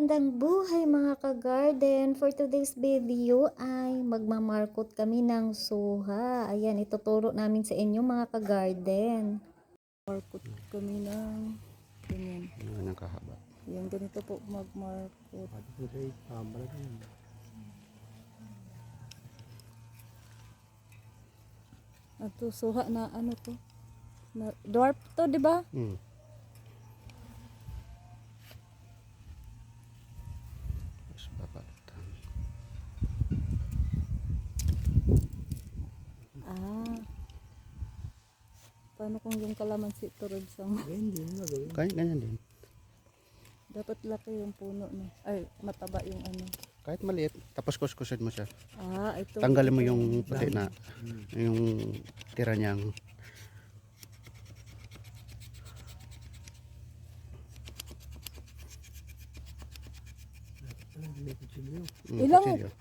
Magandang buhay mga ka-garden. For today's video ay magmamarkot kami ng suha. Ayan, ituturo namin sa inyo mga ka-garden. Markot kami ng ganyan. Ano ng kahaba? Ayan, ganito po magmarkot. Ito, suha na ano to? Na, dwarf to, di ba? Tapos babalitan. Paano kung yung kalamansi turod sang? Ganyan din. Dapat laki yung puno no. Ay, mataba yung ano. Kahit maliit, tapos kuskusin mo siya. Ito. Tanggalin mo yung puti na, yung tira niyang.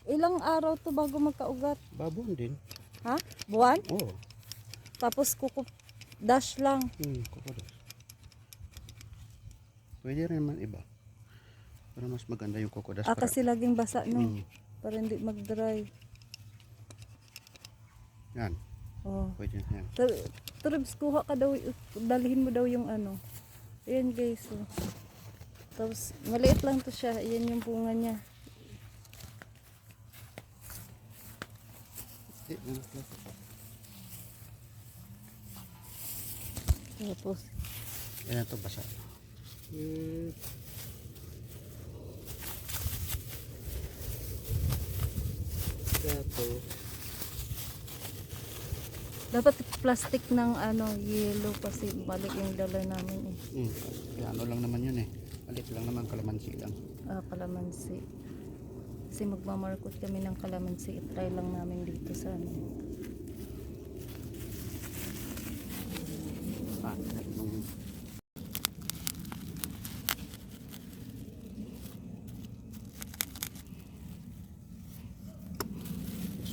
Ilang araw to bago magkaugat? Babon din. Ha? Buwan? Oo. Tapos kukup dash lang. Kukudos. Pwede rin naman iba. Para mas maganda yung kukudas. Kasi laging basa no. Para hindi mag-dry. Yan. Oh. Pwede yan. Tribs, kuha ka daw, dalhin mo daw yung ano. Ayan guys. Oh. Tapos maliit lang to siya. Ayan yung bunga niya. Tapos Yan ito basa. dapat plastic ng ano, yellow kasi balik yung dala namin eh. Kaya ano lang naman yun eh. Alit lang naman, kalamansi lang. Kalamansi. Kasi magmamarkot kami ng kalamansi. I-try lang namin dito sa ano.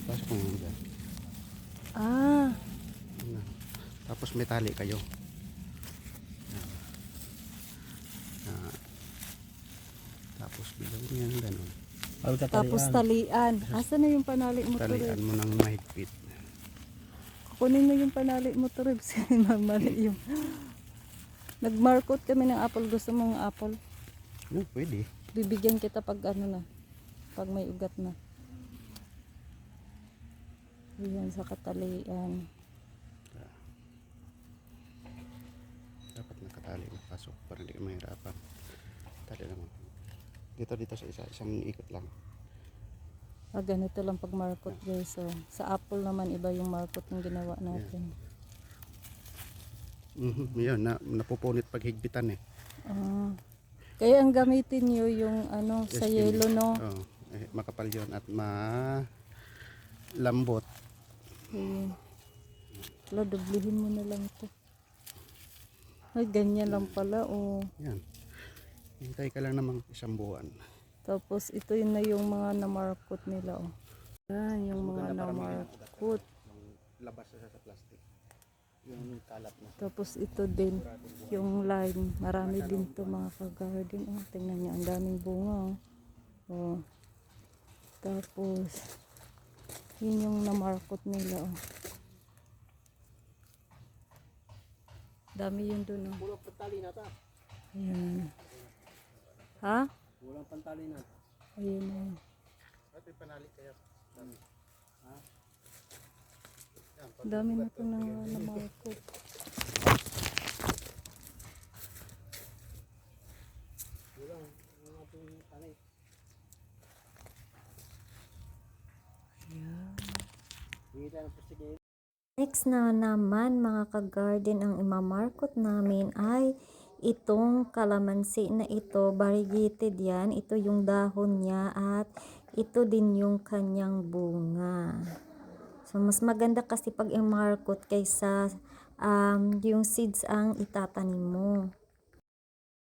Pasok mo dyan. Tapos may tali kayo. Tapos bilawin yan, ganun. Tapos talian. Asan na yung panali mo to? Talian mo ng mahigpit. Kunin mo yung panali mo to, Ribs. Mali yung nagmarkot kami ng apple. Gusto mong apple? Pwede. Bibigyan kita pag ano na. Pag may ugat na. Ayan sa katalian. Dapat nakatali na pasok para hindi ka mahirapan. Tali naman. Dito sa isang ikot lang. Ganito lang pag markot guys. So, sa apple naman iba yung markot yung ginawa natin. Yun, napupunit pag higpitan eh. Kaya ang gamitin nyo yung ano sa yelo no. Makapal yun at lambot. Dublihin mo na lang to. Ay, ganyan lang pala Yan. Hintay ka lang namang isang buwan. Tapos ito yun na yung mga namarkot nila Yan yung mga namarkot. Labas sa plastic. Yung kalat na. Tapos ito din yung line. Marami din to mga ka-garden. Tingnan niyo ang daming bunga. Tapos yun yung namarkot nila dami yun dun Walang pantali na ta. Ayan. Ha? Walang pantali na. Ayan Ito panali kaya. dami na ito na namarkot. Next na naman mga ka-garden, ang imamarkot namin ay itong kalamansi na ito. Variegated yan. Ito yung dahon niya at ito din yung kanyang bunga. So mas maganda kasi pag imarkot kaysa yung seeds ang itatanim mo.